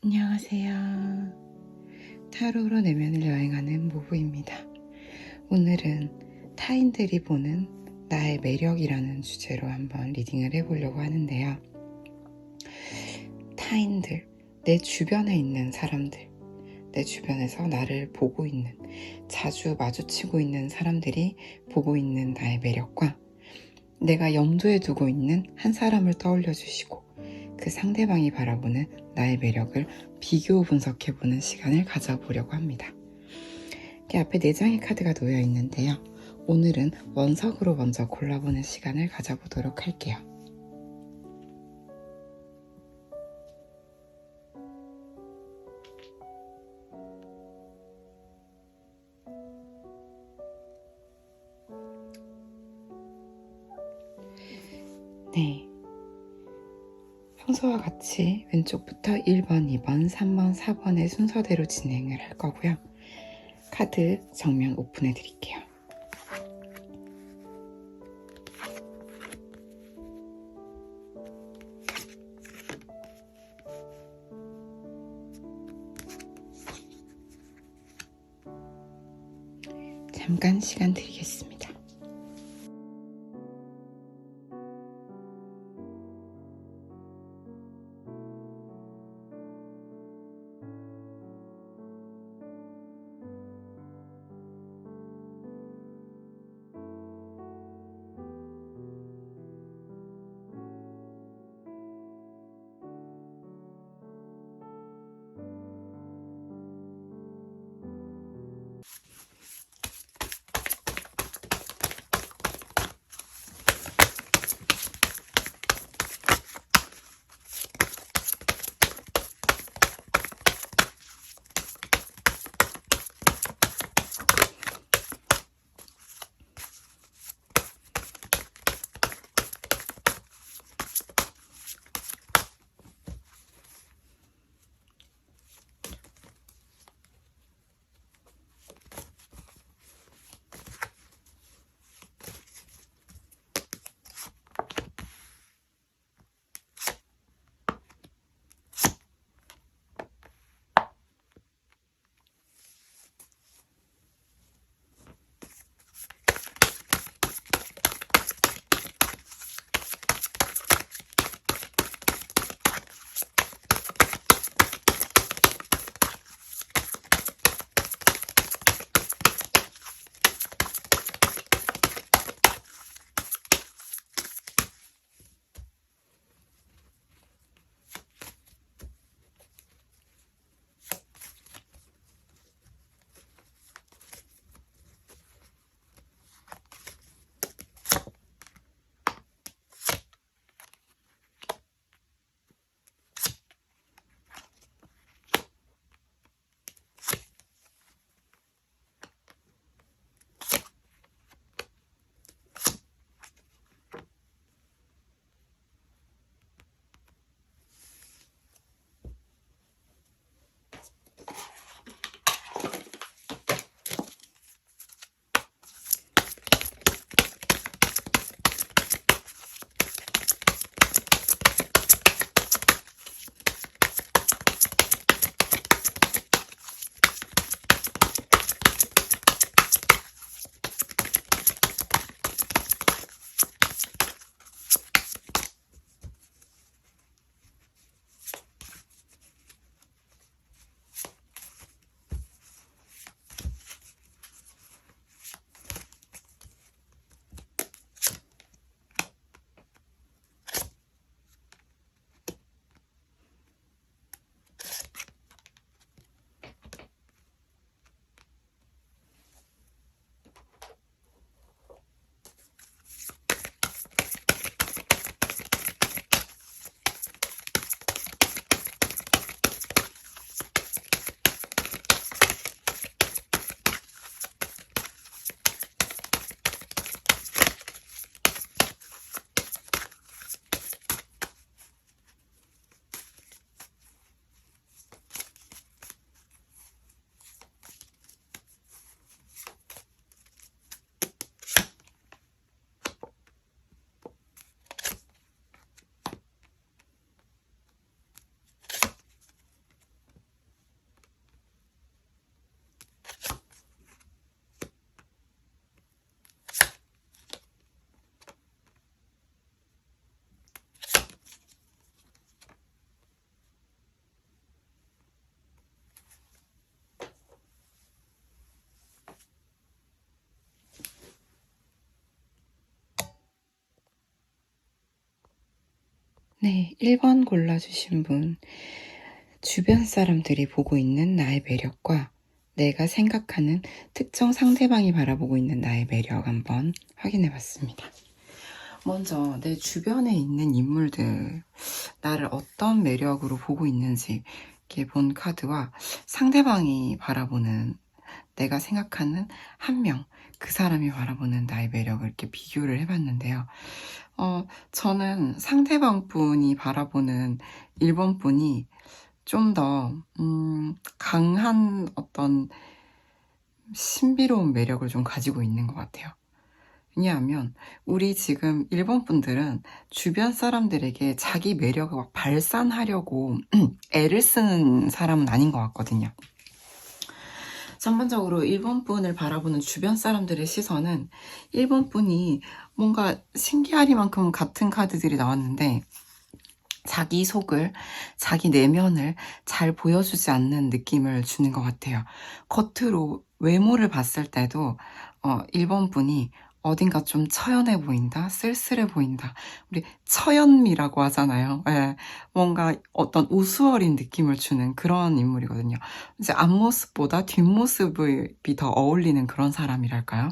안녕하세요. 타로로 내면을 여행하는 모부입니다. 오늘은 타인들이 보는 나의 매력이라는 주제로 한번 리딩을 해보려고 하는데요. 타인들, 내 주변에 있는 사람들, 내 주변에서 나를 보고 있는, 자주 마주치고 있는 사람들이 보고 있는 나의 매력과 내가 염두에 두고 있는 한 사람을 떠올려 주시고 그 상대방이 바라보는 나의 매력을 비교 분석해보는 시간을 가져보려고 합니다. 이렇게 앞에 4장의 카드가 놓여 있는데요. 오늘은 원석으로 먼저 골라보는 시간을 가져보도록 할게요. 네, 평소와 같이 왼쪽부터 1번, 2번, 3번, 4번의 순서대로 진행을 할 거고요. 카드 정면 오픈해 드릴게요. 잠깐 시간 드리겠습니다. 네, 1번 골라주신 분. 주변 사람들이 보고 있는 나의 매력과 내가 생각하는 특정 상대방이 바라보고 있는 나의 매력 한번 확인해 봤습니다. 먼저 내 주변에 있는 인물들, 나를 어떤 매력으로 보고 있는지 이렇게 본 카드와 상대방이 바라보는, 내가 생각하는 한 명, 그 사람이 바라보는 나의 매력을 이렇게 비교를 해봤는데요. 저는 상대방 분이 바라보는 1번 분이 좀 더 강한 어떤 신비로운 매력을 좀 가지고 있는 것 같아요. 왜냐하면 우리 지금 1번 분들은 주변 사람들에게 자기 매력을 막 발산하려고 애를 쓰는 사람은 아닌 것 같거든요. 전반적으로 1번 분을 바라보는 주변 사람들의 시선은 1번 분이 뭔가 신기하리만큼 같은 카드들이 나왔는데 자기 속을, 자기 내면을 잘 보여주지 않는 느낌을 주는 것 같아요. 겉으로 외모를 봤을 때도 1번 분이 어딘가 좀 처연해 보인다, 쓸쓸해 보인다. 우리 처연미라고 하잖아요. 예, 뭔가 어떤 우스워린 느낌을 주는 그런 인물이거든요. 이제 앞모습보다 뒷모습이 더 어울리는 그런 사람이랄까요?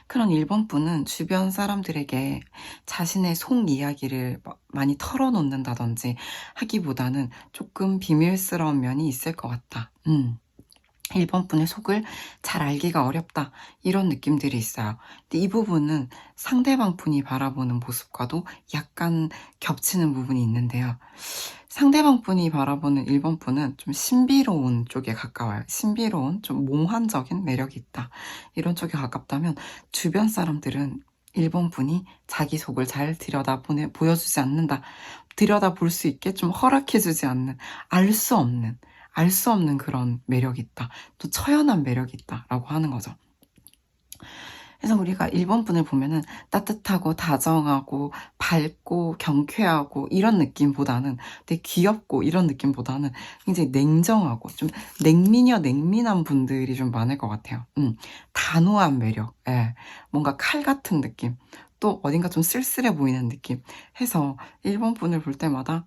그런 1번 분은 주변 사람들에게 자신의 속 이야기를 많이 털어놓는다든지 하기보다는 조금 비밀스러운 면이 있을 것 같다. 1번 분의 속을 잘 알기가 어렵다. 이런 느낌들이 있어요. 근데 이 부분은 상대방 분이 바라보는 모습과도 약간 겹치는 부분이 있는데요. 상대방 분이 바라보는 1번 분은 좀 신비로운 쪽에 가까워요. 신비로운, 좀 몽환적인 매력이 있다. 이런 쪽에 가깝다면 주변 사람들은 1번 분이 자기 속을 잘 보여주지 않는다. 들여다볼 수 있게 좀 허락해주지 않는, 알 수 없는 그런 매력이 있다. 또 처연한 매력이 있다라고 하는 거죠. 그래서 우리가 1번 분을 보면은 따뜻하고 다정하고 밝고 경쾌하고 이런 느낌보다는, 되게 귀엽고 이런 느낌보다는 굉장히 냉정하고 좀 냉민한 분들이 좀 많을 것 같아요. 단호한 매력, 예. 뭔가 칼 같은 느낌, 또 어딘가 좀 쓸쓸해 보이는 느낌 해서 1번 분을 볼 때마다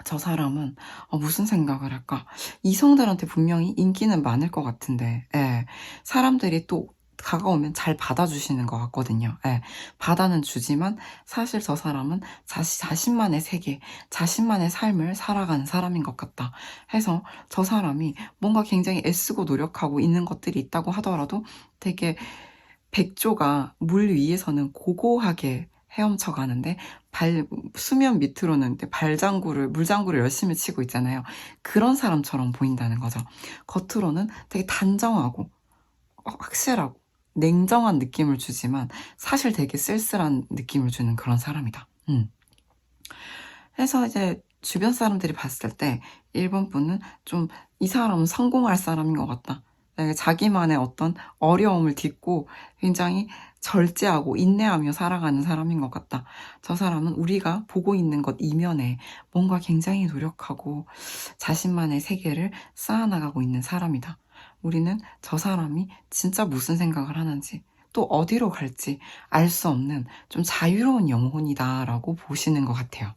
저 사람은 무슨 생각을 할까? 이성들한테 분명히 인기는 많을 것 같은데, 예. 사람들이 또 다가오면 잘 받아주시는 것 같거든요. 예. 받아는 주지만 사실 저 사람은 자신만의 세계, 자신만의 삶을 살아가는 사람인 것 같다 해서 저 사람이 뭔가 굉장히 애쓰고 노력하고 있는 것들이 있다고 하더라도 되게 백조가 물 위에서는 고고하게 헤엄쳐 가는데 수면 밑으로는 물장구를 열심히 치고 있잖아요. 그런 사람처럼 보인다는 거죠. 겉으로는 되게 단정하고 확실하고 냉정한 느낌을 주지만 사실 되게 쓸쓸한 느낌을 주는 그런 사람이다. 그래서 이제 주변 사람들이 봤을 때 1번 분은 좀 이 사람은 성공할 사람인 것 같다. 자기만의 어떤 어려움을 딛고 굉장히 절제하고 인내하며 살아가는 사람인 것 같다. 저 사람은 우리가 보고 있는 것 이면에 뭔가 굉장히 노력하고 자신만의 세계를 쌓아나가고 있는 사람이다. 우리는 저 사람이 진짜 무슨 생각을 하는지, 또 어디로 갈지 알 수 없는 좀 자유로운 영혼이다라고 보시는 것 같아요.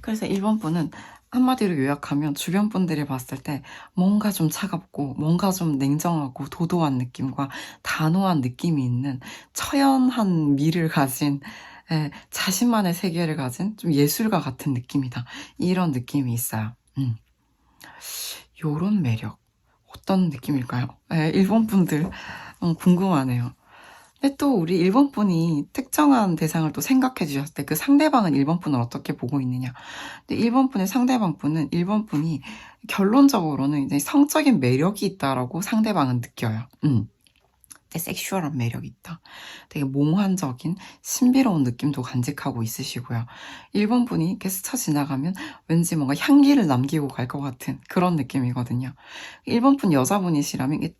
그래서 1번 분은 한마디로 요약하면 주변 분들이 봤을 때 뭔가 좀 차갑고 뭔가 좀 냉정하고 도도한 느낌과 단호한 느낌이 있는 처연한 미를 가진, 자신만의 세계를 가진 좀 예술가 같은 느낌이다. 이런 느낌이 있어요. 요런 매력 어떤 느낌일까요? 1번 분들 궁금하네요. 근데 또 우리 1번 분이 특정한 대상을 또 생각해 주셨을 때 그 상대방은 1번 분을 어떻게 보고 있느냐. 근데 1번 분의 상대방 분은 1번 분이 결론적으로는 이제 성적인 매력이 있다라고 상대방은 느껴요. 섹슈얼한 매력이 있다. 되게 몽환적인 신비로운 느낌도 간직하고 있으시고요. 1번 분이 이렇게 스쳐 지나가면 왠지 뭔가 향기를 남기고 갈 것 같은 그런 느낌이거든요. 1번 분 여자분이시라면 이게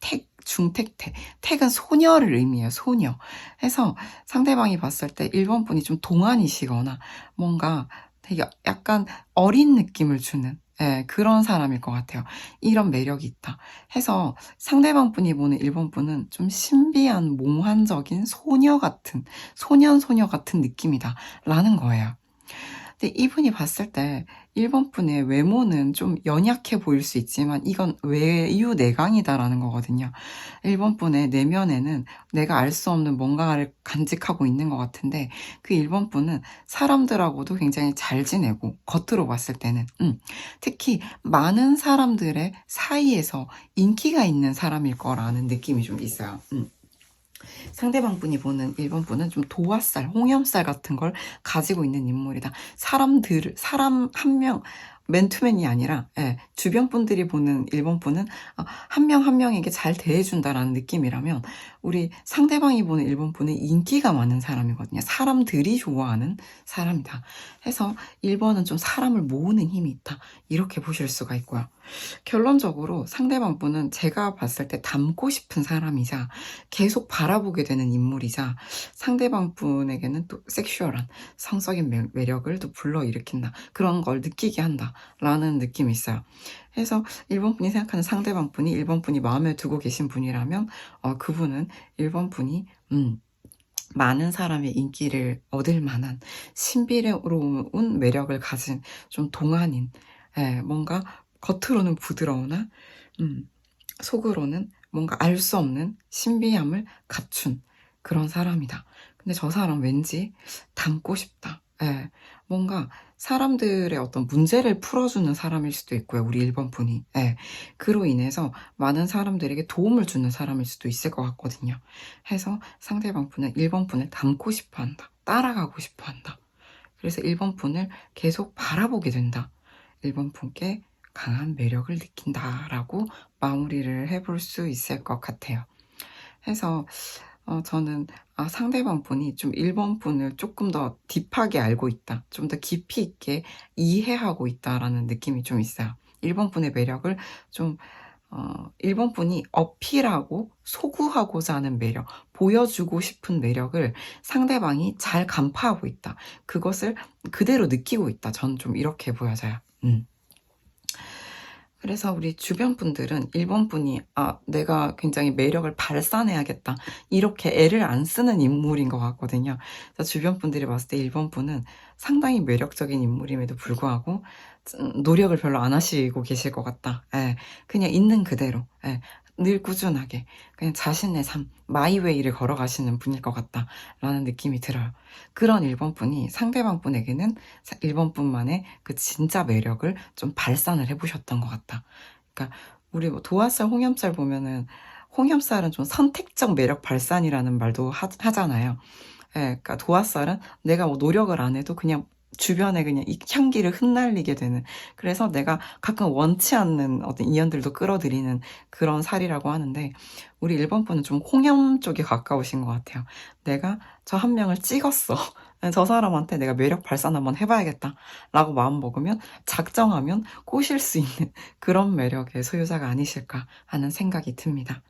택은 소녀를 의미해요. 소녀. 해서 상대방이 봤을 때 1번 분이 좀 동안이시거나 뭔가 되게 약간 어린 느낌을 주는, 예, 그런 사람일 것 같아요. 이런 매력이 있다 해서 상대방 분이 보는 1번 분은 좀 신비한 몽환적인 소녀 같은 느낌이다 라는 거예요. 근데 이분이 봤을 때 1번 분의 외모는 좀 연약해 보일 수 있지만 이건 외유내강이다라는 거거든요. 1번 분의 내면에는 내가 알 수 없는 뭔가를 간직하고 있는 것 같은데 그 1번 분은 사람들하고도 굉장히 잘 지내고 겉으로 봤을 때는 특히 많은 사람들의 사이에서 인기가 있는 사람일 거라는 느낌이 좀 있어요. 상대방 분이 보는 1번 분은 좀 도화살, 홍염살 같은 걸 가지고 있는 인물이다. 사람 한 명, 맨투맨이 아니라, 예, 주변 분들이 보는 1번 분은 한 명 한 명에게 잘 대해준다라는 느낌이라면, 우리 상대방이 보는 1번 분은 인기가 많은 사람이거든요. 사람들이 좋아하는 사람이다. 해서 1번은 좀 사람을 모으는 힘이 있다. 이렇게 보실 수가 있고요. 결론적으로 상대방 분은 제가 봤을 때 닮고 싶은 사람이자 계속 바라보게 되는 인물이자 상대방 분에게는 또 섹슈얼한 성적인 매력을 또 불러일으킨다. 그런 걸 느끼게 한다. 라는 느낌이 있어요. 그래서 1번 분이 생각하는 상대방 분이 1번 분이 마음에 두고 계신 분이라면 그분은 1번 분이 많은 사람의 인기를 얻을 만한 신비로운 매력을 가진 좀 동안인, 예, 뭔가 겉으로는 부드러우나 속으로는 뭔가 알 수 없는 신비함을 갖춘 그런 사람이다. 근데 저 사람 왠지 닮고 싶다. 예, 뭔가 사람들의 어떤 문제를 풀어주는 사람일 수도 있고요. 우리 1번 분이. 예, 그로 인해서 많은 사람들에게 도움을 주는 사람일 수도 있을 것 같거든요. 해서 상대방 분은 1번 분을 닮고 싶어 한다. 따라가고 싶어 한다. 그래서 1번 분을 계속 바라보게 된다. 1번 분께 강한 매력을 느낀다라고 마무리를 해볼 수 있을 것 같아요. 해서 저는 상대방 분이 좀 1번 분을 조금 더 딥하게 알고 있다. 좀 더 깊이 있게 이해하고 있다라는 느낌이 좀 있어요. 1번 분의 매력을 좀 1번 분이 어필하고 소구하고자 하는 매력, 보여주고 싶은 매력을 상대방이 잘 간파하고 있다. 그것을 그대로 느끼고 있다. 전 좀 이렇게 보여져요. 그래서 우리 주변 분들은 1번 분이 내가 굉장히 매력을 발산해야겠다 이렇게 애를 안 쓰는 인물인 것 같거든요. 그래서 주변 분들이 봤을 때 1번 분은 상당히 매력적인 인물임에도 불구하고 노력을 별로 안 하시고 계실 것 같다. 예, 그냥 있는 그대로, 예, 늘 꾸준하게 그냥 자신의 삶, 마이웨이를 걸어가시는 분일 것 같다라는 느낌이 들어요. 그런 1번 분이 상대방 분에게는 1번 분만의 그 진짜 매력을 좀 발산을 해보셨던 것 같다. 그러니까 우리 뭐 도화살, 홍염살 보면은 홍염살은 좀 선택적 매력 발산이라는 말도 하잖아요. 예, 그러니까 도화살은 내가 뭐 노력을 안 해도 그냥 주변에 그냥 이 향기를 흩날리게 되는, 그래서 내가 가끔 원치 않는 어떤 인연들도 끌어들이는 그런 살이라고 하는데 우리 1번 분은 좀 홍염 쪽에 가까우신 것 같아요. 내가 저 한 명을 찍었어. 저 사람한테 내가 매력 발산 한번 해봐야겠다 라고 마음먹으면 작정하면 꼬실 수 있는 그런 매력의 소유자가 아니실까 하는 생각이 듭니다.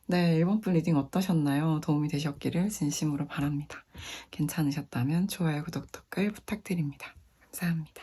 네, 1번 분 리딩 어떠셨나요? 도움이 되셨기를 진심으로 바랍니다. 괜찮으셨다면 좋아요, 구독, 댓글 부탁드립니다. 감사합니다.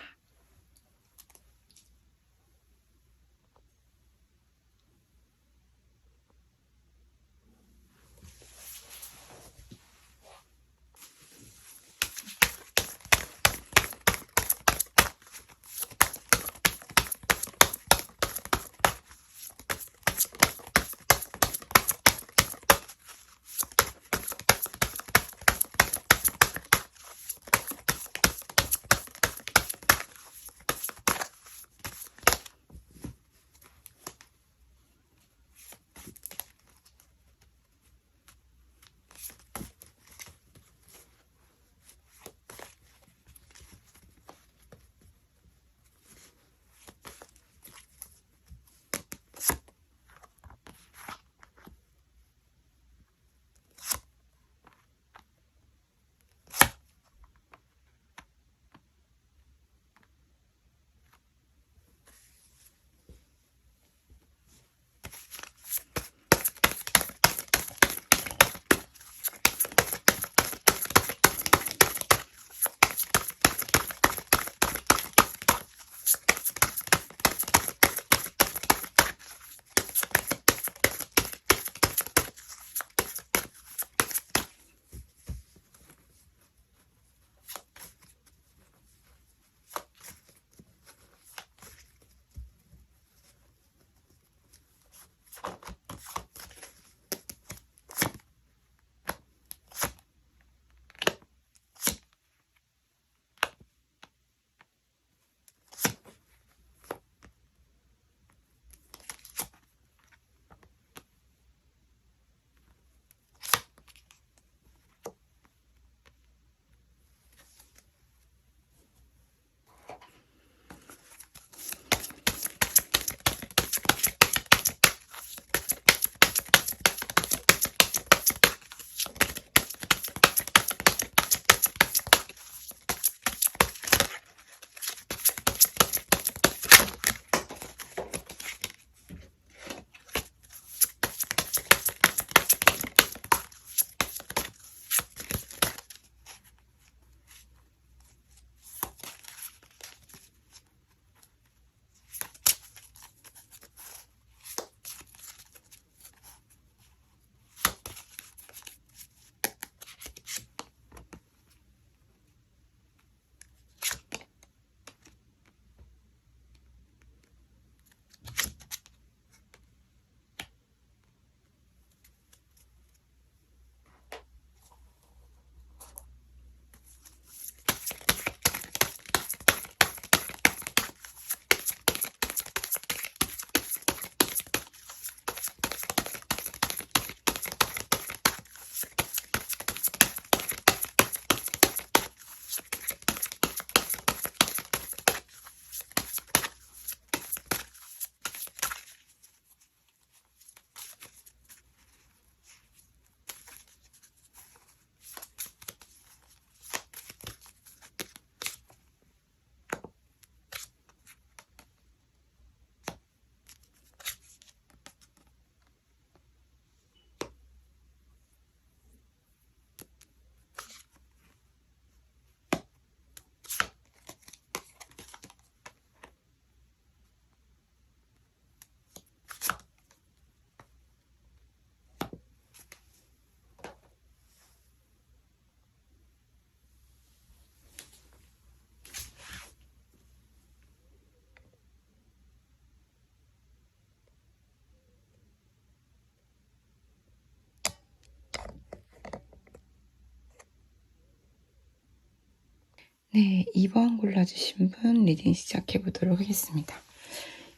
네, 2번 골라주신 분 리딩 시작해 보도록 하겠습니다.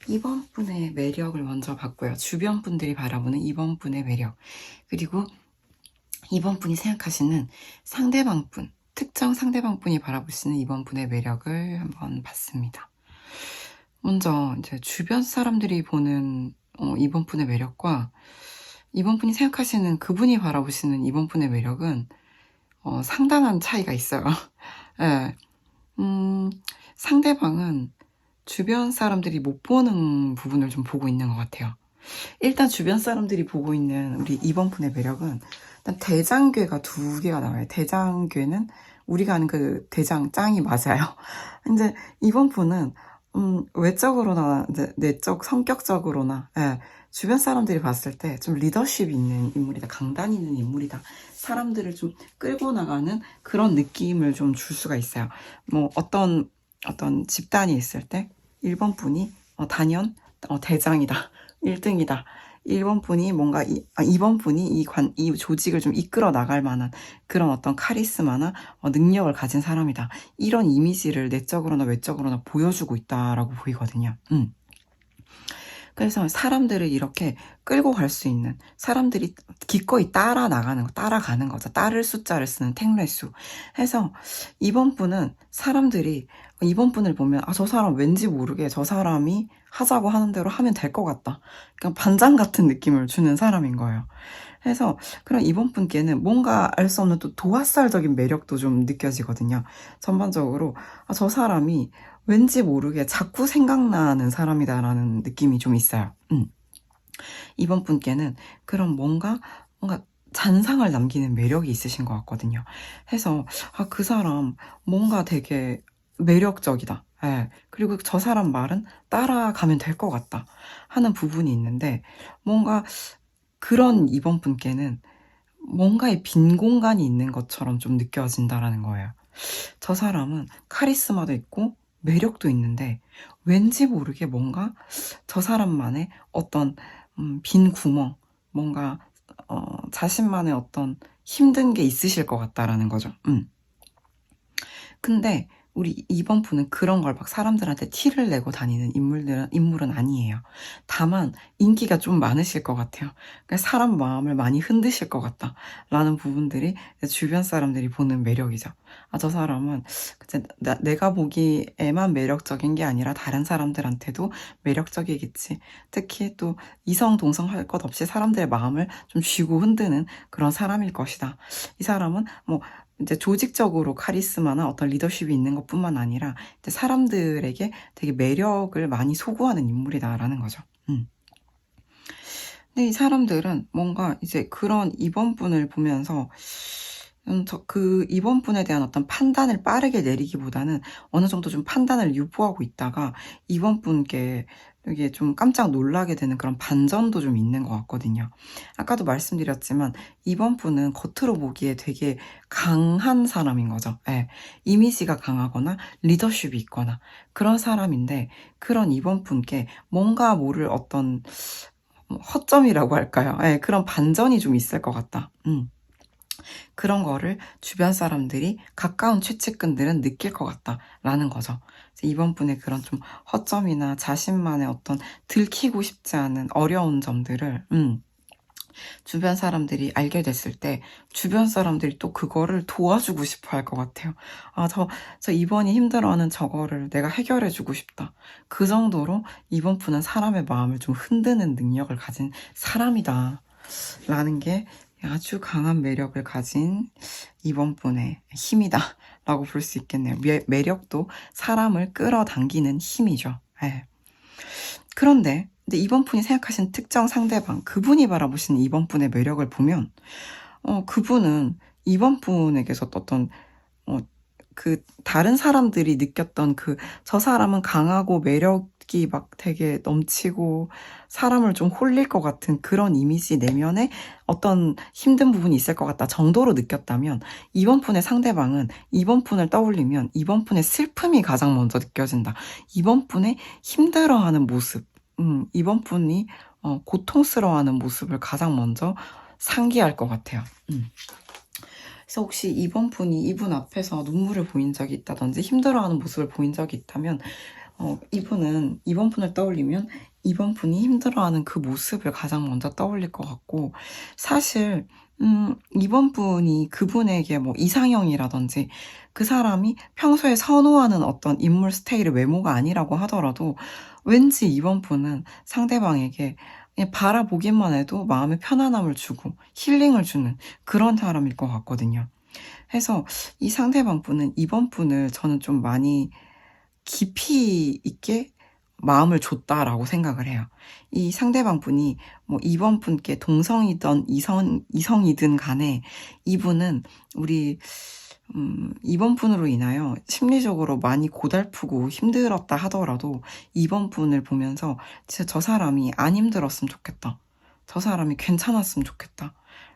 2번 분의 매력을 먼저 봤고요. 주변 분들이 바라보는 2번 분의 매력, 그리고 2번 분이 생각하시는 상대방 분, 특정 상대방 분이 바라보시는 2번 분의 매력을 한번 봤습니다. 먼저 이제 주변 사람들이 보는 2번 분의 매력과 2번 분이 생각하시는 그분이 바라보시는 2번 분의 매력은 상당한 차이가 있어요. 예. 상대방은 주변 사람들이 못 보는 부분을 좀 보고 있는 것 같아요. 일단 주변 사람들이 보고 있는 우리 2번 분의 매력은 일단 대장괴가 2개가 나와요. 대장괴는 우리가 아는 그 대장짱이 맞아요. 이제 2번 분은 외적으로나 이제 내적 성격적으로나 주변 사람들이 봤을 때 좀 리더십 있는 인물이다, 강단 있는 인물이다, 사람들을 좀 끌고 나가는 그런 느낌을 좀 줄 수가 있어요. 뭐 어떤 집단이 있을 때 1번 분이 단연 대장이다, 1등이다. 1번 분이 뭔가 2번 분이 이 조직을 좀 이끌어 나갈 만한 그런 어떤 카리스마나 능력을 가진 사람이다. 이런 이미지를 내적으로나 외적으로나 보여주고 있다라고 보이거든요. 그래서 사람들을 이렇게 끌고 갈 수 있는, 사람들이 기꺼이 따라가는 거죠. 따를 숫자를 쓰는 택례수. 해서 이번 분은 사람들이 이번 분을 보면 저 사람 왠지 모르게 저 사람이 하자고 하는 대로 하면 될 것 같다. 그러니까 반장 같은 느낌을 주는 사람인 거예요. 해서 그런 이번 분께는 뭔가 알 수 없는 또 도화살적인 매력도 좀 느껴지거든요. 전반적으로 저 사람이 왠지 모르게 자꾸 생각나는 사람이다라는 느낌이 좀 있어요. 이번 분께는 그런 뭔가 잔상을 남기는 매력이 있으신 것 같거든요. 해서 그 사람 뭔가 되게 매력적이다. 그리고 저 사람 말은 따라가면 될 것 같다 하는 부분이 있는데, 뭔가 그런 이번 분께는 뭔가의 빈 공간이 있는 것처럼 좀 느껴진다라는 거예요. 저 사람은 카리스마도 있고 매력도 있는데 왠지 모르게 뭔가 저 사람만의 어떤 빈 구멍, 뭔가 자신만의 어떤 힘든 게 있으실 것 같다라는 거죠. 근데 우리 이번 분은 그런 걸 막 사람들한테 티를 내고 다니는 인물은 아니에요. 다만 인기가 좀 많으실 것 같아요. 그러니까 사람 마음을 많이 흔드실 것 같다라는 부분들이 주변 사람들이 보는 매력이죠. 저 사람은 내가 보기에만 매력적인 게 아니라 다른 사람들한테도 매력적이겠지. 특히 또 이성 동성 할 것 없이 사람들의 마음을 좀 쥐고 흔드는 그런 사람일 것이다. 이 사람은 뭐 이제 조직적으로 카리스마나 어떤 리더십이 있는 것뿐만 아니라 이제 사람들에게 되게 매력을 많이 소구하는 인물이다라는 거죠. 근데 이 사람들은 뭔가 이제 그런 이번 분을 보면서 그 이번 분에 대한 어떤 판단을 빠르게 내리기보다는 어느 정도 좀 판단을 유보하고 있다가 이번 분께 이게 좀 깜짝 놀라게 되는 그런 반전도 좀 있는 것 같거든요. 아까도 말씀드렸지만 이번 분은 겉으로 보기에 되게 강한 사람인 거죠. 이미지가 강하거나 리더십이 있거나 그런 사람인데, 그런 이번 분께 뭔가 모를 어떤 허점이라고 할까요? 그런 반전이 좀 있을 것 같다. 그런 거를 주변 사람들이, 가까운 최측근들은 느낄 것 같다라는 거죠. 이번 분의 그런 좀 허점이나 자신만의 어떤 들키고 싶지 않은 어려운 점들을 주변 사람들이 알게 됐을 때 주변 사람들이 또 그거를 도와주고 싶어 할 것 같아요. 저 이번이 힘들어하는 저거를 내가 해결해주고 싶다. 그 정도로 이번 분은 사람의 마음을 좀 흔드는 능력을 가진 사람이다 라는 게 아주 강한 매력을 가진 이번 분의 힘이다 라고 볼 수 있겠네요. 매력도 사람을 끌어당기는 힘이죠. 그런데 이번 분이 생각하신 특정 상대방, 그분이 바라보시는 이번 분의 매력을 보면 그분은 이번 분에게서 어떤 그 다른 사람들이 느꼈던 저 사람은 강하고 매력이 막 되게 넘치고 사람을 좀 홀릴 것 같은 그런 이미지 내면에 어떤 힘든 부분이 있을 것 같다 정도로 느꼈다면, 이번 분의 상대방은 이번 분을 떠올리면 이번 분의 슬픔이 가장 먼저 느껴진다. 이번 분의 힘들어하는 모습, 이번 분이 고통스러워하는 모습을 가장 먼저 상기할 것 같아요. 그래서 혹시 이번 분이 이분 앞에서 눈물을 보인 적이 있다든지 힘들어하는 모습을 보인 적이 있다면 이분은 이번 분을 떠올리면 이번 분이 힘들어하는 그 모습을 가장 먼저 떠올릴 것 같고, 사실 이번 분이 그분에게 뭐 이상형이라든지 그 사람이 평소에 선호하는 어떤 인물 스타일의 외모가 아니라고 하더라도 왠지 이번 분은 상대방에게 그냥 바라보기만 해도 마음에 편안함을 주고 힐링을 주는 그런 사람일 것 같거든요. 해서 이 상대방 분은 이번 분을 저는 좀 많이 깊이 있게 마음을 줬다라고 생각을 해요. 이 상대방 분이 뭐 이번 분께 동성이든 이성이든 간에 이분은 우리 이번 분으로 인하여 심리적으로 많이 고달프고 힘들었다 하더라도 이번 분을 보면서 진짜 저 사람이 안 힘들었으면 좋겠다. 저 사람이 괜찮았으면 좋겠다.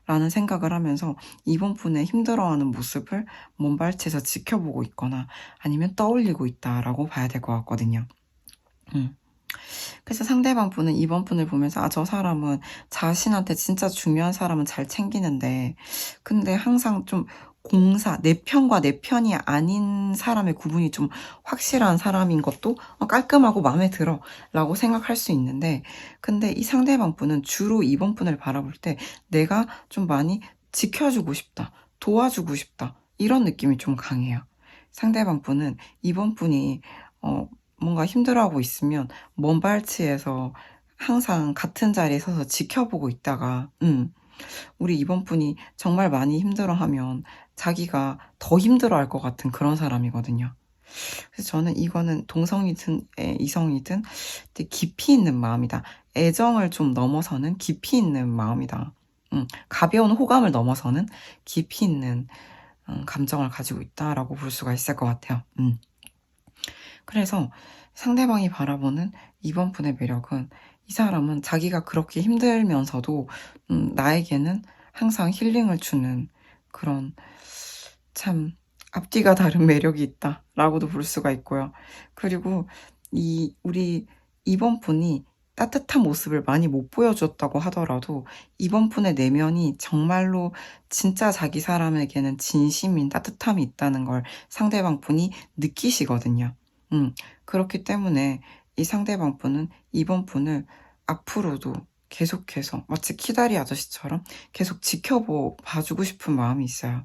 라는 생각을 하면서 이번 분의 힘들어하는 모습을 먼발치에서 지켜보고 있거나 아니면 떠올리고 있다라고 봐야 될 것 같거든요. 그래서 상대방 분은 이번 분을 보면서 저 사람은 자신한테 진짜 중요한 사람은 잘 챙기는데 근데 항상 좀 내 편과 내 편이 아닌 사람의 구분이 좀 확실한 사람인 것도 깔끔하고 마음에 들어 라고 생각할 수 있는데, 근데 이 상대방 분은 주로 이번 분을 바라볼 때 내가 좀 많이 지켜주고 싶다, 도와주고 싶다 이런 느낌이 좀 강해요. 상대방 분은 이번 분이 뭔가 힘들어하고 있으면 먼발치에서 항상 같은 자리에 서서 지켜보고 있다가 우리 이번 분이 정말 많이 힘들어하면 자기가 더 힘들어할 것 같은 그런 사람이거든요. 그래서 저는 이거는 동성이든 이성이든 되게 깊이 있는 마음이다. 애정을 좀 넘어서는 깊이 있는 마음이다. 가벼운 호감을 넘어서는 깊이 있는 감정을 가지고 있다라고 볼 수가 있을 것 같아요. 그래서 상대방이 바라보는 이번 분의 매력은 이 사람은 자기가 그렇게 힘들면서도 나에게는 항상 힐링을 주는 그런 참 앞뒤가 다른 매력이 있다라고도 볼 수가 있고요. 그리고 우리 이번 분이 따뜻한 모습을 많이 못 보여줬다고 하더라도 이번 분의 내면이 정말로 진짜 자기 사람에게는 진심인 따뜻함이 있다는 걸 상대방 분이 느끼시거든요. 그렇기 때문에 이 상대방 분은 이번 분을 앞으로도 계속해서 마치 키다리 아저씨처럼 계속 봐주고 싶은 마음이 있어요.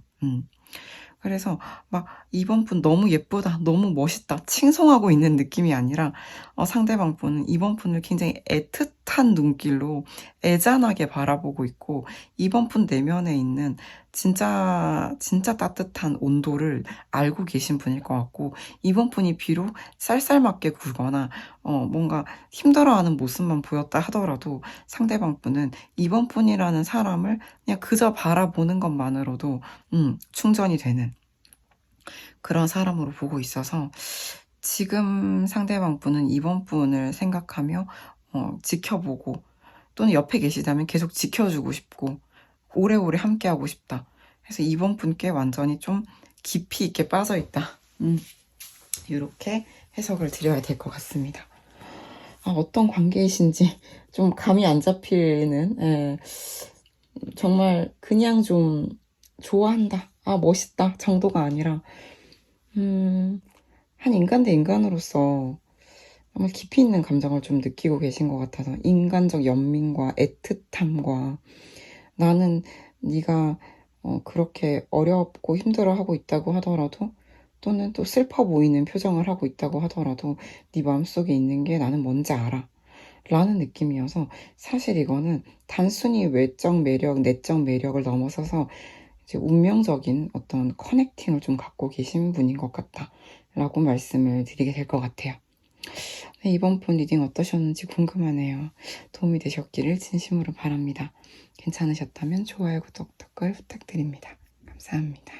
그래서 막 이번 분 너무 예쁘다, 너무 멋있다, 칭송하고 있는 느낌이 아니라 상대방 분은 이번 분을 굉장히 애틋한 눈길로 애잔하게 바라보고 있고 이번 분 내면에 있는 진짜 따뜻한 온도를 알고 계신 분일 것 같고, 이번 분이 비록 쌀쌀맞게 굴거나 뭔가 힘들어하는 모습만 보였다 하더라도 상대방 분은 이번 분이라는 사람을 그냥 그저 바라보는 것만으로도 충전이 되는 그런 사람으로 보고 있어서 지금 상대방 분은 이번 분을 생각하며 지켜보고 또는 옆에 계시다면 계속 지켜주고 싶고 오래오래 함께하고 싶다. 그래서 이번 분께 완전히 좀 깊이 있게 빠져있다. 이렇게 해석을 드려야 될 것 같습니다. 어떤 관계이신지 좀 감이 안 잡히는, 정말 그냥 좀 좋아한다, 멋있다 정도가 아니라 한 인간 대 인간으로서 정말 깊이 있는 감정을 좀 느끼고 계신 것 같아서 인간적 연민과 애틋함과 나는 네가 그렇게 어렵고 힘들어하고 있다고 하더라도 또는 또 슬퍼 보이는 표정을 하고 있다고 하더라도 네 마음속에 있는 게 나는 뭔지 알아 라는 느낌이어서 사실 이거는 단순히 외적 매력, 내적 매력을 넘어서서 이제 운명적인 어떤 커넥팅을 좀 갖고 계신 분인 것 같다 라고 말씀을 드리게 될 것 같아요. 네, 이번 분 리딩 어떠셨는지 궁금하네요. 도움이 되셨기를 진심으로 바랍니다. 괜찮으셨다면 좋아요, 구독, 댓글 부탁드립니다. 감사합니다.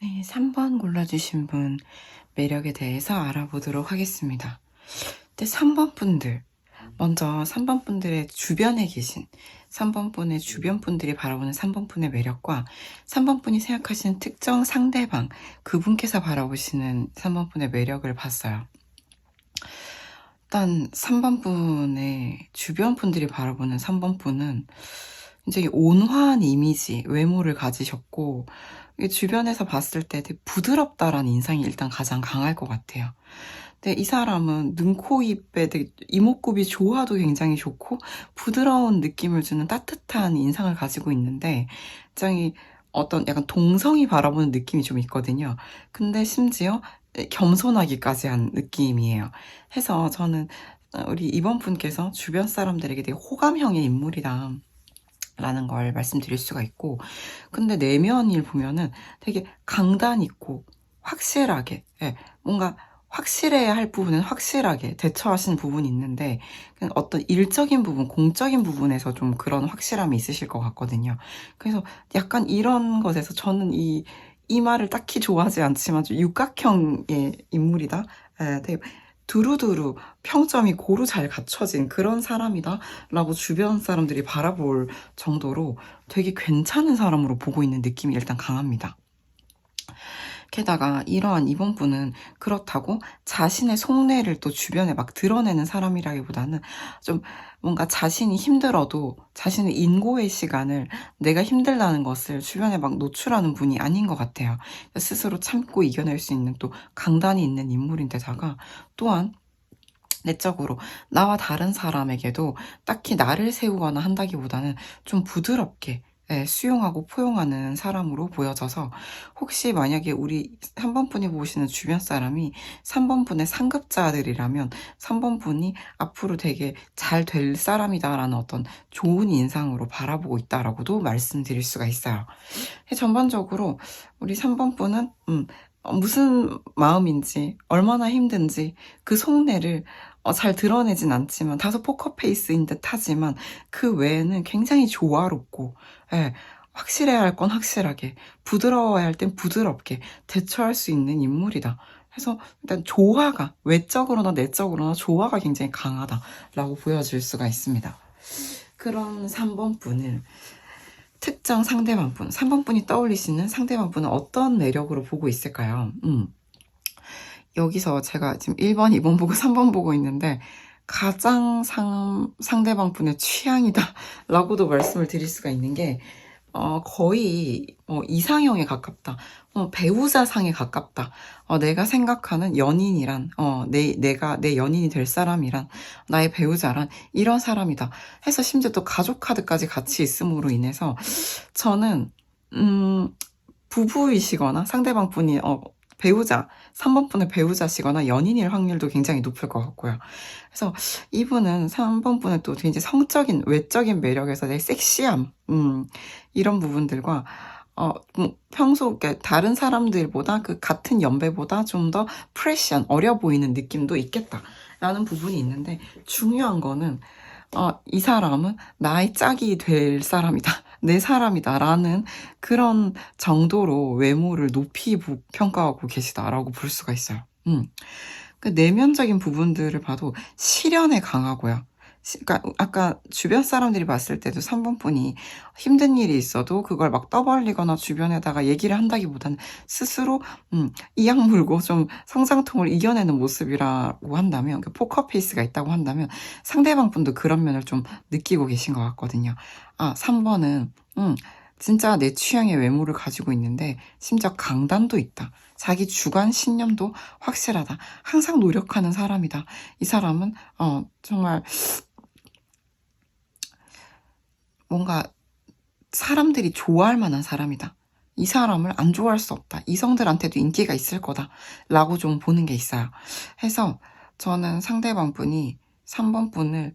네, 3번 골라주신 분 매력에 대해서 알아보도록 하겠습니다. 근데 3번 분들, 먼저 3번 분들의 주변에 계신 3번 분의 주변 분들이 바라보는 3번 분의 매력과 3번 분이 생각하시는 특정 상대방, 그분께서 바라보시는 3번 분의 매력을 봤어요. 일단 3번 분의 주변 분들이 바라보는 3번 분은 굉장히 온화한 이미지, 외모를 가지셨고 주변에서 봤을 때 되게 부드럽다라는 인상이 일단 가장 강할 것 같아요. 근데 이 사람은 눈, 코, 입에 되게 이목구비 조화도 굉장히 좋고 부드러운 느낌을 주는 따뜻한 인상을 가지고 있는데 굉장히 어떤 약간 동성이 바라보는 느낌이 좀 있거든요. 근데 심지어 겸손하기까지 한 느낌이에요. 해서 저는 우리 이번 분께서 주변 사람들에게 되게 호감형의 인물이다 라는 걸 말씀드릴 수가 있고, 근데 내면을 보면은 되게 강단 있고 확실하게, 뭔가 확실해야 할 부분은 확실하게 대처하시는 부분이 있는데 그냥 어떤 일적인 부분, 공적인 부분에서 좀 그런 확실함이 있으실 것 같거든요. 그래서 약간 이런 것에서 저는 이 말을 딱히 좋아하지 않지만 좀 육각형의 인물이다. 되게 두루두루 평점이 고루 잘 갖춰진 그런 사람이다 라고 주변 사람들이 바라볼 정도로 되게 괜찮은 사람으로 보고 있는 느낌이 일단 강합니다. 게다가 이러한 이번 분은 그렇다고 자신의 속내를 또 주변에 막 드러내는 사람이라기보다는 좀 뭔가 자신이 힘들어도 자신의 인고의 시간을 내가 힘들다는 것을 주변에 막 노출하는 분이 아닌 것 같아요. 스스로 참고 이겨낼 수 있는 또 강단이 있는 인물인데다가 또한 내적으로 나와 다른 사람에게도 딱히 나를 세우거나 한다기보다는 좀 부드럽게 수용하고 포용하는 사람으로 보여져서 혹시 만약에 우리 3번 분이 보시는 주변 사람이 3번 분의 상급자들이라면 3번 분이 앞으로 되게 잘 될 사람이다라는 어떤 좋은 인상으로 바라보고 있다라고도 말씀드릴 수가 있어요. 전반적으로 우리 3번 분은 무슨 마음인지 얼마나 힘든지 그 속내를 잘 드러내진 않지만 다소 포커페이스인 듯 하지만 그 외에는 굉장히 조화롭고 확실해야 할 건 확실하게 부드러워야 할 땐 부드럽게 대처할 수 있는 인물이다. 그래서 일단 조화가 외적으로나 내적으로나 조화가 굉장히 강하다라고 보여질 수가 있습니다. 그런 3번 분을 특정 상대방 분, 3번 분이 떠올리시는 상대방 분은 어떤 매력으로 보고 있을까요? 여기서 제가 지금 1번, 2번 보고 3번 보고 있는데 가장 상대방 분의 취향이다 라고도 말씀을 드릴 수가 있는 게 거의 이상형에 가깝다. 배우자상에 가깝다. 내가 생각하는 연인이란, 내가 내 연인이 될 사람이란, 나의 배우자란 이런 사람이다. 해서 심지어 또 가족 카드까지 같이 있음으로 인해서 저는 부부이시거나 상대방 분이 배우자, 3번 분의 배우자시거나 연인일 확률도 굉장히 높을 것 같고요. 그래서 이분은 3번 분은 또 굉장히 성적인, 외적인 매력에서 되게 섹시함, 이런 부분들과, 평소, 다른 사람들보다 그 같은 연배보다 좀 더 프레시한, 어려 보이는 느낌도 있겠다라는 부분이 있는데, 중요한 거는, 이 사람은 나의 짝이 될 사람이다. 내 사람이다. 라는 그런 정도로 외모를 높이 평가하고 계시다라고 볼 수가 있어요. 그 내면적인 부분들을 봐도 실연에 강하고요. 그러니까 아까 주변 사람들이 봤을 때도 3번 분이 힘든 일이 있어도 그걸 막 떠벌리거나 주변에다가 얘기를 한다기보다는 스스로 이악 물고 좀 성장통을 이겨내는 모습이라고 한다면, 그 포커페이스가 있다고 한다면 상대방 분도 그런 면을 좀 느끼고 계신 것 같거든요. 3번은 진짜 내 취향의 외모를 가지고 있는데 심지어 강단도 있다. 자기 주관 신념도 확실하다. 항상 노력하는 사람이다. 이 사람은 정말 뭔가 사람들이 좋아할 만한 사람이다. 이 사람을 안 좋아할 수 없다. 이성들한테도 인기가 있을 거다. 라고 좀 보는 게 있어요. 해서 저는 상대방 분이 3번 분을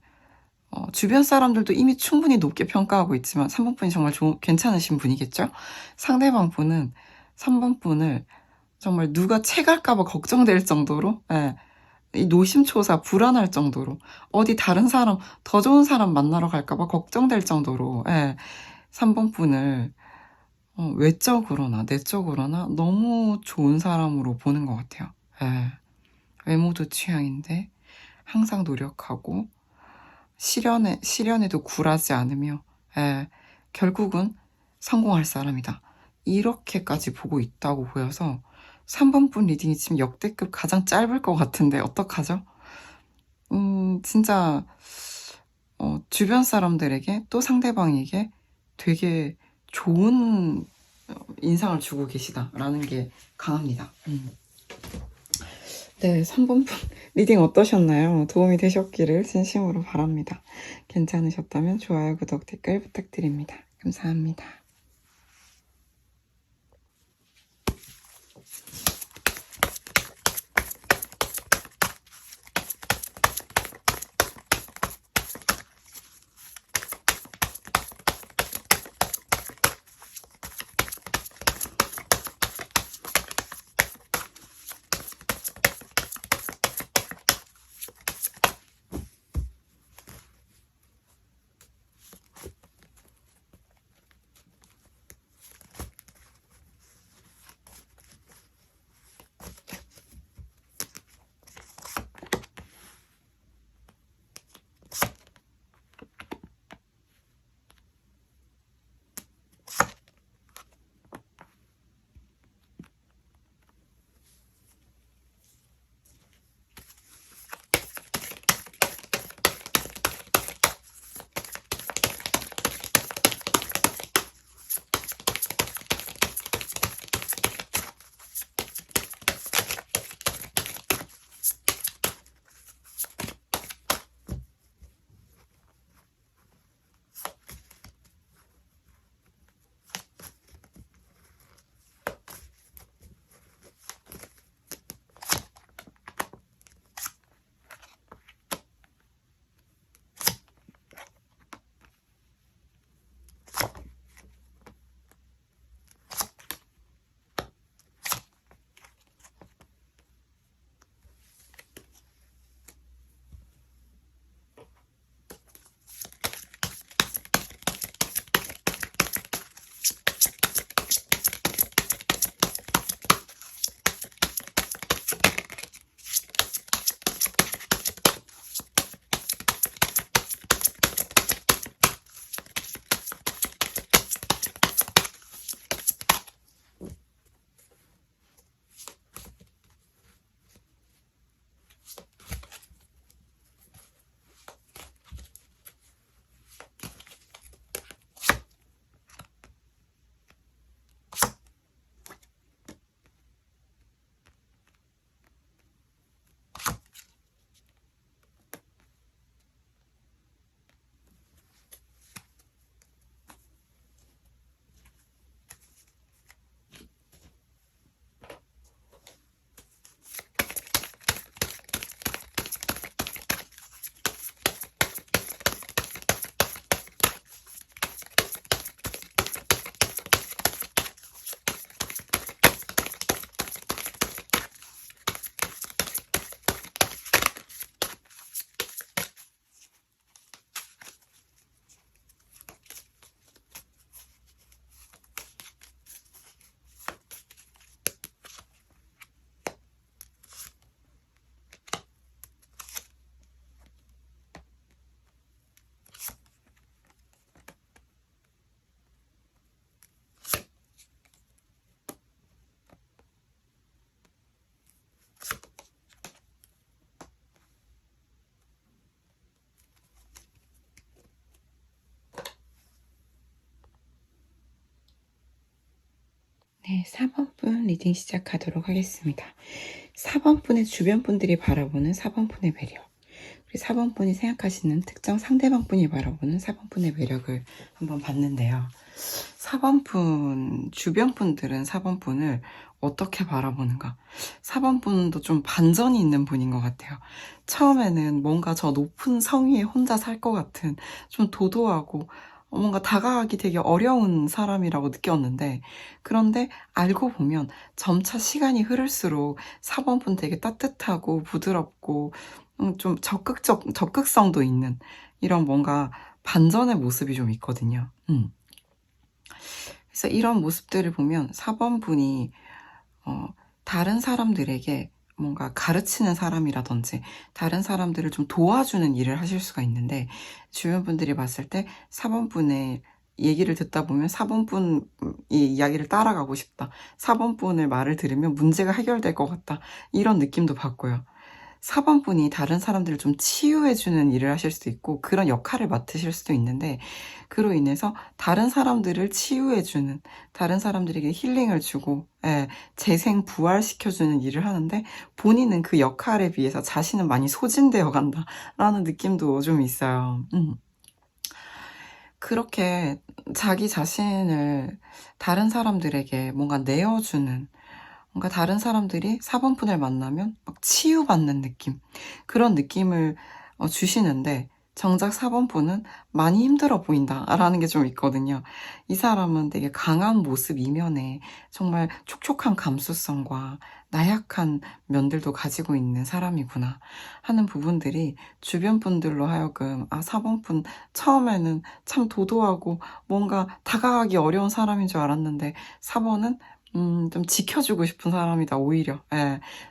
주변 사람들도 이미 충분히 높게 평가하고 있지만 3번 분이 정말 괜찮으신 분이겠죠? 상대방 분은 3번 분을 정말 누가 채갈까봐 걱정될 정도로, 이 노심초사 불안할 정도로, 어디 다른 사람, 더 좋은 사람 만나러 갈까봐 걱정될 정도로, 3번 분을 외적으로나 내적으로나 너무 좋은 사람으로 보는 것 같아요. 예. 외모도 취향인데 항상 노력하고 시련에도 굴하지 않으며, 예, 결국은 성공할 사람이다. 이렇게까지 보고 있다고 보여서 3번분 리딩이 지금 역대급 가장 짧을 것 같은데 어떡하죠? 진짜 주변 사람들에게 또 상대방에게 되게 좋은 인상을 주고 계시다라는 게 강합니다. 네, 3번분 리딩 어떠셨나요? 도움이 되셨기를 진심으로 바랍니다. 괜찮으셨다면 좋아요, 구독, 댓글 부탁드립니다. 감사합니다. 네, 4번분 리딩 시작하도록 하겠습니다. 4번분의 주변 분들이 바라보는 4번분의 매력, 그리고 4번분이 생각하시는 특정 상대방분이 바라보는 4번분의 매력을 한번 봤는데요. 4번분 주변 분들은 4번분을 어떻게 바라보는가? 4번분도 좀 반전이 있는 분인 것 같아요. 처음에는 뭔가 저 높은 성 위에 혼자 살 것 같은 좀 도도하고 뭔가 다가가기 되게 어려운 사람이라고 느꼈는데, 그런데 알고 보면 점차 시간이 흐를수록 4번분 되게 따뜻하고 부드럽고 좀 적극성도 있는 이런 뭔가 반전의 모습이 좀 있거든요. 그래서 이런 모습들을 보면 4번 분이 다른 사람들에게 뭔가 가르치는 사람이라든지 다른 사람들을 좀 도와주는 일을 하실 수가 있는데, 주변 분들이 봤을 때 4번 분의 얘기를 듣다 보면 4번 분이 이야기를 따라가고 싶다, 4번 분의 말을 들으면 문제가 해결될 것 같다, 이런 느낌도 받고요. 4번 분이 다른 사람들을 좀 치유해주는 일을 하실 수도 있고 그런 역할을 맡으실 수도 있는데, 그로 인해서 다른 사람들을 치유해주는, 다른 사람들에게 힐링을 주고 재생 부활시켜주는 일을 하는데, 본인은 그 역할에 비해서 자신은 많이 소진되어 간다라는 느낌도 좀 있어요. 그렇게 자기 자신을 다른 사람들에게 뭔가 내어주는, 뭔가 다른 사람들이 4번 분을 만나면 막 치유받는 느낌, 그런 느낌을 주시는데, 정작 4번 분은 많이 힘들어 보인다라는 게 좀 있거든요. 이 사람은 되게 강한 모습 이면에 정말 촉촉한 감수성과 나약한 면들도 가지고 있는 사람이구나 하는 부분들이 주변 분들로 하여금 4번 분 처음에는 참 도도하고 뭔가 다가가기 어려운 사람인 줄 알았는데 4번은 좀 지켜주고 싶은 사람이다, 오히려.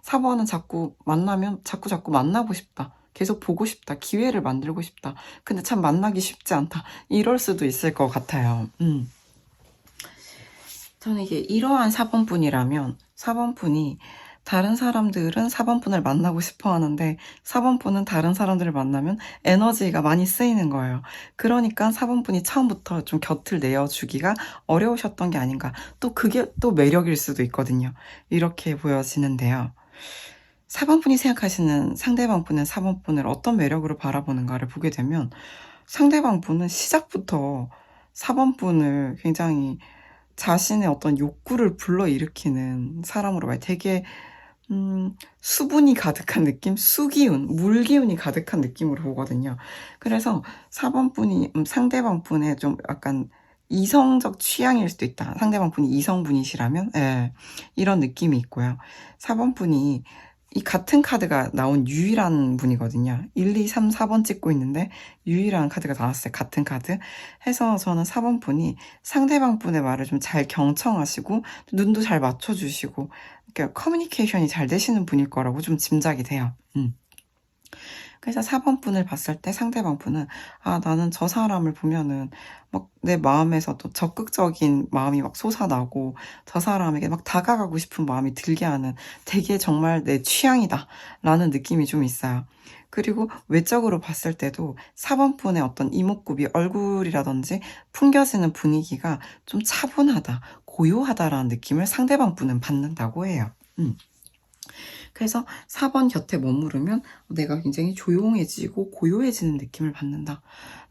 4번은 자꾸 만나면 자꾸 만나고 싶다, 계속 보고 싶다, 기회를 만들고 싶다. 근데 참 만나기 쉽지 않다, 이럴 수도 있을 것 같아요. 저는 이게 이러한 4번 분이라면, 4번 분이 다른 사람들은 4번 분을 만나고 싶어 하는데 4번 분은 다른 사람들을 만나면 에너지가 많이 쓰이는 거예요. 그러니까 4번 분이 처음부터 좀 곁을 내어주기가 어려우셨던 게 아닌가. 또 그게 또 매력일 수도 있거든요. 이렇게 보여지는데요. 4번 분이 생각하시는 상대방 분은 4번 분을 어떤 매력으로 바라보는가를 보게 되면, 상대방 분은 시작부터 4번 분을 굉장히 자신의 어떤 욕구를 불러일으키는 사람으로 봐요. 되게 수분이 가득한 느낌? 수기운, 물기운이 가득한 느낌으로 보거든요. 그래서 4번 분이 상대방 분의 좀 약간 이성적 취향일 수도 있다, 상대방 분이 이성분이시라면. 이런 느낌이 있고요. 4번 분이 이 같은 카드가 나온 유일한 분이거든요. 1, 2, 3, 4번 찍고 있는데 유일한 카드가 나왔어요, 같은 카드. 해서 저는 4번 분이 상대방 분의 말을 좀 잘 경청하시고 눈도 잘 맞춰주시고, 이렇게 커뮤니케이션이 잘 되시는 분일 거라고 좀 짐작이 돼요. 그래서 4번 분을 봤을 때 상대방 분은 나는 저 사람을 보면은 막 내 마음에서도 적극적인 마음이 막 솟아나고 저 사람에게 막 다가가고 싶은 마음이 들게 하는, 되게 정말 내 취향이다 라는 느낌이 좀 있어요. 그리고 외적으로 봤을 때도 4번 분의 어떤 이목구비, 얼굴이라든지 풍겨지는 분위기가 좀 차분하다, 고요하다라는 느낌을 상대방 분은 받는다고 해요. 그래서 4번 곁에 머무르면 내가 굉장히 조용해지고 고요해지는 느낌을 받는다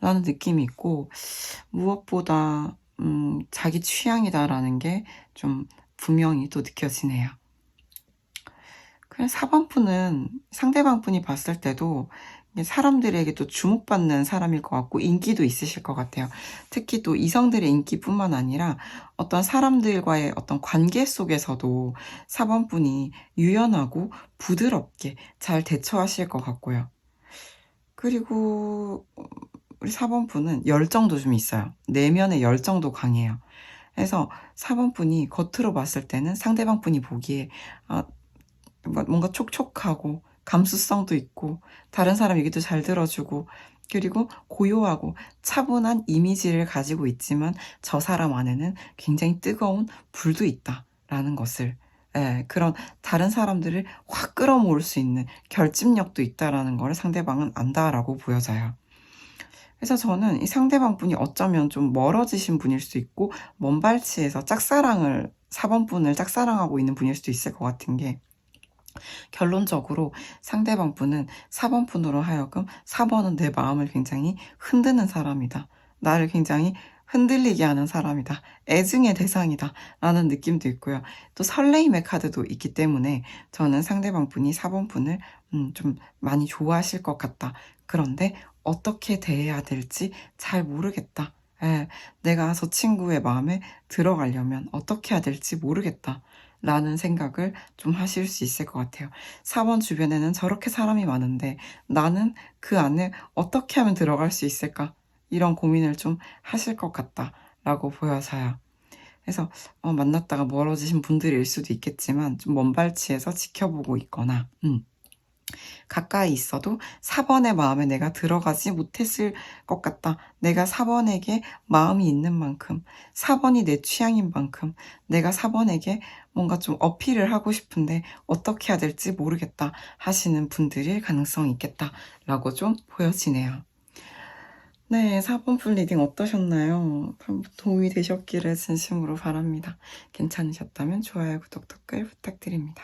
라는 느낌이 있고, 무엇보다 자기 취향이다라는 게 좀 분명히 또 느껴지네요. 그래서 4번 분은 상대방 분이 봤을 때도 사람들에게 또 주목받는 사람일 것 같고 인기도 있으실 것 같아요. 특히 또 이성들의 인기뿐만 아니라 어떤 사람들과의 어떤 관계 속에서도 4번 분이 유연하고 부드럽게 잘 대처하실 것 같고요. 그리고 우리 4번 분은 열정도 좀 있어요. 내면의 열정도 강해요. 그래서 4번 분이 겉으로 봤을 때는 상대방 분이 보기에 뭔가 촉촉하고 감수성도 있고 다른 사람 얘기도 잘 들어주고, 그리고 고요하고 차분한 이미지를 가지고 있지만 저 사람 안에는 굉장히 뜨거운 불도 있다라는 것을, 그런 다른 사람들을 확 끌어모을 수 있는 결집력도 있다라는 걸 상대방은 안다라고 보여져요. 그래서 저는 이 상대방 분이 어쩌면 좀 멀어지신 분일 수도 있고 먼발치에서 4번 분을 짝사랑하고 있는 분일 수도 있을 것 같은 게, 결론적으로 상대방 분은 4번 분으로 하여금 4번은 내 마음을 굉장히 흔드는 사람이다, 나를 굉장히 흔들리게 하는 사람이다, 애증의 대상이다 라는 느낌도 있고요. 또 설레임의 카드도 있기 때문에 저는 상대방 분이 4번 분을 좀 많이 좋아하실 것 같다. 그런데 어떻게 대해야 될지 잘 모르겠다. 내가 저 친구의 마음에 들어가려면 어떻게 해야 될지 모르겠다 라는 생각을 좀 하실 수 있을 것 같아요. 4번 주변에는 저렇게 사람이 많은데 나는 그 안에 어떻게 하면 들어갈 수 있을까? 이런 고민을 좀 하실 것 같다라고 보여서요. 그래서 만났다가 멀어지신 분들일 수도 있겠지만 좀 먼발치에서 지켜보고 있거나 가까이 있어도 4번의 마음에 내가 들어가지 못했을 것 같다. 내가 4번에게 마음이 있는 만큼, 4번이 내 취향인 만큼 내가 4번에게 뭔가 좀 어필을 하고 싶은데 어떻게 해야 될지 모르겠다 하시는 분들일 가능성이 있겠다라고 좀 보여지네요. 네, 4번 풀 리딩 어떠셨나요? 도움이 되셨기를 진심으로 바랍니다. 괜찮으셨다면 좋아요, 구독, 댓글 부탁드립니다.